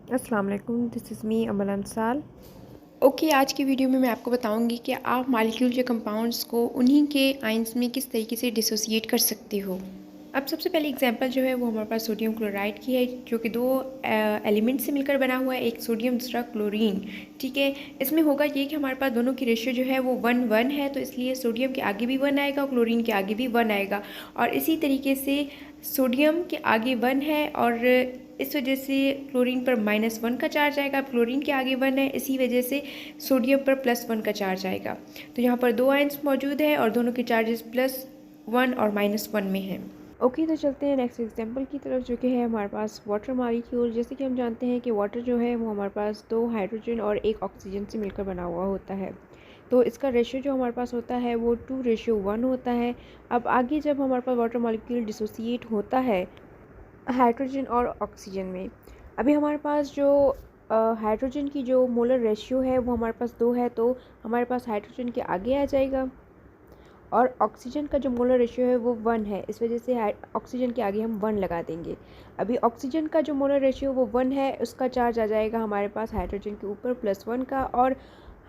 अस्सलाम वालेकुम, this is me Amal Ansal. Okay, आज की वीडियो में मैं आपको बताऊंगी कि आप मॉलिक्यूल या कंपाउंड्स को उन्हीं के आयंस में किस तरीके से डिसोसिएट कर सकते हो। अब सबसे पहले एग्जांपल जो है वो हमारे पास सोडियम क्लोराइड की है, जो कि दो एलिमेंट से मिलकर बना हुआ है, एक सोडियम दूसरा क्लोरीन। ठीक है, इसमें होगा ये कि हमारे पास दोनों की रेशियो जो है वो 1:1 है, तो इसलिए सोडियम के आगे भी 1 आएगा और क्लोरीन के आगे भी 1 आएगा। और इसी तरीके से सोडियम के आगे 1 है और इस वजह से क्लोरीन पर -1 का चार्ज आएगा। क्लोरीन के आगे 1 है, इसी वजह से सोडियम पर +1 का चार्ज आएगा। तो यहाँ पर दो आयंस मौजूद है और दोनों के चार्जेस +1 और -1 में हैं। ओके, तो चलते हैं नेक्स्ट एग्जांपल की तरफ, जो कि है हमारे पास वाटर मॉलिक्यूल। जैसे कि हम जानते हैं कि वाटर जो है वो हमारे पास 2 हाइड्रोजन और 1 ऑक्सीजन से मिलकर बना हुआ होता है। तो इसका रेशियो जो हमारे पास होता है वो 2:1 होता है। अब आगे जब हमारे पास वाटर मॉलिक्यूल डिसोसिएट होता है हाइड्रोजन और ऑक्सीजन में, अभी हमारे पास जो हाइड्रोजन की जो मोलर रेशियो है वो हमारे पास 2 है, तो हमारे पास हाइड्रोजन के आगे आ जाएगा। और ऑक्सीजन का जो मोलर रेशियो है वो 1 है, इस वजह से ऑक्सीजन के आगे हम 1 लगा देंगे। अभी ऑक्सीजन का जो मोलर रेशियो वो 1 है, उसका चार्ज आ जाएगा हमारे पास हाइड्रोजन के ऊपर +1 का। और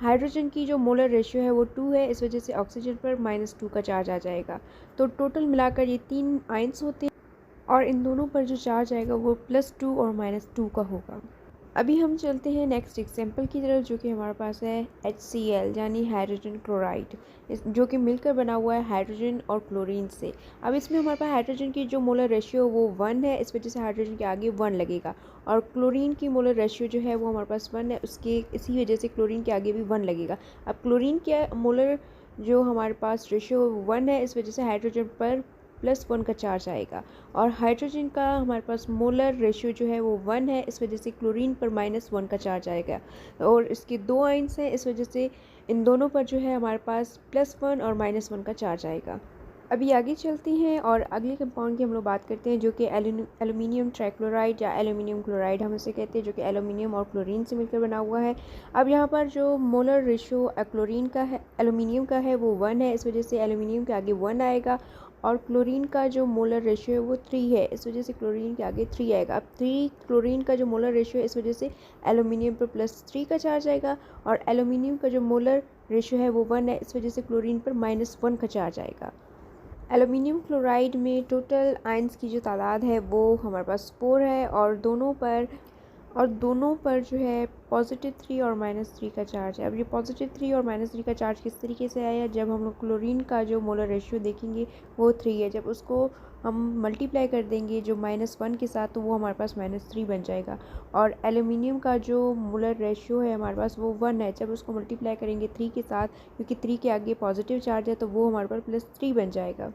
हाइड्रोजन की जो मोलर रेशियो है वो 2 है, इस वजह से ऑक्सीजन पर -2 का चार्ज आ जाएगा। तो टोटल मिलाकर ये 3 आयंस होते हैं और इन दोनों पर जो चार्ज आएगा वो +2 और -2 का होगा। अभी हम चलते हैं नेक्स्ट एग्जांपल की तरफ, जो कि हमारे पास है HCl यानी हाइड्रोजन क्लोराइड, जो कि मिलकर बना हुआ है हाइड्रोजन और क्लोरीन से। अब इसमें हमारे पास हाइड्रोजन की जो मोलर रेशियो वो 1 है, इस वजह से हाइड्रोजन के आगे 1 लगेगा। और क्लोरीन की मोलर रेशियो जो है वो हमारे पास 1 है, उसके इसी वजह से क्लोरीन के आगे भी 1 लगेगा। अब क्लोरीन के मोलर जो हमारे पास रेशियो 1 है, इस वजह से हाइड्रोजन पर +1 का चार्ज आएगा। और हाइड्रोजन का हमारे पास मोलर रेशियो जो है वो 1 है, इस वजह से क्लोरीन पर -1 का चार्ज आएगा। और इसके दो आयंस हैं, इस वजह से इन दोनों पर जो है हमारे पास +1 और -1 का चार्ज आएगा। अभी आगे चलते हैं और अगले कंपाउंड की हम लोग बात करते हैं, जो कि एल्यूमिनियम ट्राइक्लोराइड या एल्यूमिनियम क्लोराइड हम इसे कहते हैं, जो कि एल्यूमिनियम और क्लोरीन से मिलकर बना हुआ है। अब यहाँ पर जो मोलर रेशियो क्लोरीन का है, एल्यूमिनियम का है, वो 1 है, इस वजह से एल्यूमिनियम के आगे 1 आएगा। और क्लोरीन का जो मोलर रेशियो है वो 3 है, इस वजह से क्लोरीन के आगे 3 आएगा। अब 3 क्लोरीन का जो मोलर रेशियो है, इस वजह से एल्यूमिनियम पर +3 का चार्ज आएगा। और एल्यूमिनियम का जो मोलर रेशियो है वो 1 है, इस वजह से क्लोरीन पर -1 का चार्ज आएगा। एल्यूमिनियम क्लोराइड में टोटल आयंस की जो तादाद है वो हमारे पास 4 है और दोनों पर जो है +3 और -3 का चार्ज है। अब ये +3 और -3 का चार्ज किस तरीके से आया, जब हम लोग क्लोरीन का जो मोलर रेशियो देखेंगे वो 3 है, जब उसको हम मल्टीप्लाई कर देंगे जो -1 के साथ, तो वो हमारे पास -3 बन जाएगा। और एल्यूमिनियम का जो मोलर रेशियो है हमारे पास वो 1 है, जब उसको मल्टीप्लाई करेंगे 3 के साथ, क्योंकि 3 के आगे पॉजिटिव चार्ज है, तो वो हमारे पास +3 बन जाएगा।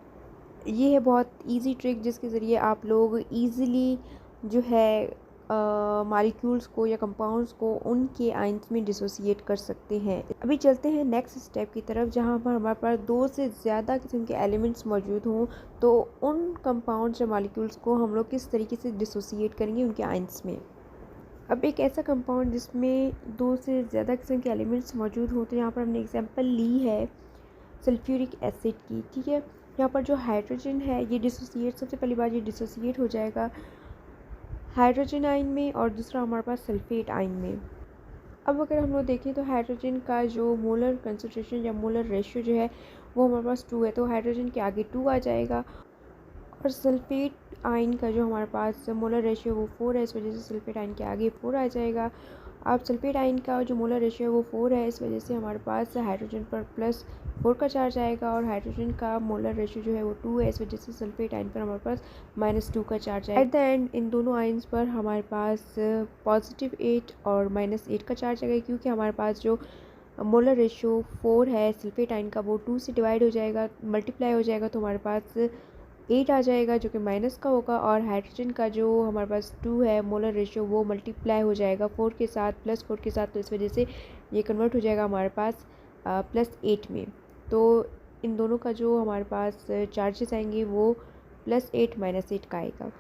ये है बहुत इजी ट्रिक, जिसके ज़रिए आप लोग इजीली जो है मॉलिक्यूल्स को या कंपाउंड्स को उनके आयंस में डिसोसिएट कर सकते हैं। अभी चलते हैं नेक्स्ट स्टेप की तरफ, जहाँ पर हमारे पास 2 से ज़्यादा किस्म के एलिमेंट्स मौजूद हों, तो उन कंपाउंड्स या मॉलिक्यूल्स को हम लोग किस तरीके से डिसोसिएट करेंगे उनके आयंस में। अब एक ऐसा कंपाउंड जिसमें 2 से ज़्यादा किस्म के एलिमेंट्स मौजूद हों, तो यहाँ पर हमने एग्जांपल ली है सल्फ्यूरिक एसिड की। ठीक है, यहाँ पर जो हाइड्रोजन है ये डिसोसिएट, सबसे पहली बार ये डिसोसिएट हो जाएगा हाइड्रोजन आयन में और दूसरा हमारे पास सल्फेट आयन में। अब अगर हम लोग देखें तो हाइड्रोजन का जो मोलर कंसंट्रेशन या मोलर रेशियो जो है वो हमारे पास 2 है, तो हाइड्रोजन के आगे 2 आ जाएगा। और सल्फेट आयन का जो हमारे पास मोलर रेशियो वो 4 है, इस वजह से सल्फेट आयन के आगे 4 आ जाएगा। अब सल्फेट आयन का जो मोलर रेशियो है वो 4 है, इस वजह से हमारे पास हाइड्रोजन पर +4 का चार्ज आएगा। और हाइड्रोजन का मोलर रेशियो जो है वो 2 है, इस वजह से सल्फेट आयन पर हमारे पास -2 का चार्ज आएगा। एट द एंड इन दोनों आयन्स पर हमारे पास +8 और -8 का चार्ज आएगा, क्योंकि हमारे पास जो मोलर रेशियो 4 है सल्फेट आयन का, वो 2 से डिवाइड हो जाएगा, मल्टीप्लाई हो जाएगा, तो हमारे पास 8 आ जाएगा, जो कि माइनस का होगा। और हाइड्रोजन का जो हमारे पास 2 है मोलर रेशियो, वो मल्टीप्लाई हो जाएगा 4 के साथ, +4 के साथ, तो इस वजह से ये कन्वर्ट हो जाएगा हमारे पास +8 में। तो इन दोनों का जो हमारे पास चार्जेस आएंगे वो +8 -8 का आएगा।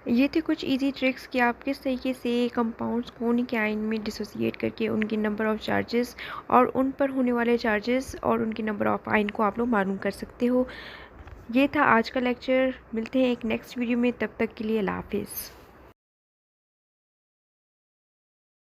ये थे कुछ इजी ट्रिक्स कि आप किस तरीके से कंपाउंड्स को उनके आयन में डिसोसिएट करके उनके नंबर ऑफ़ चार्जेस और उन पर होने वाले चार्जेस और उनके नंबर ऑफ़ आयन को आप लोग मालूम कर सकते हो। ये था आज का लेक्चर। मिलते हैं एक नेक्स्ट वीडियो में, तब तक के लिए अल्लाह हाफिज़।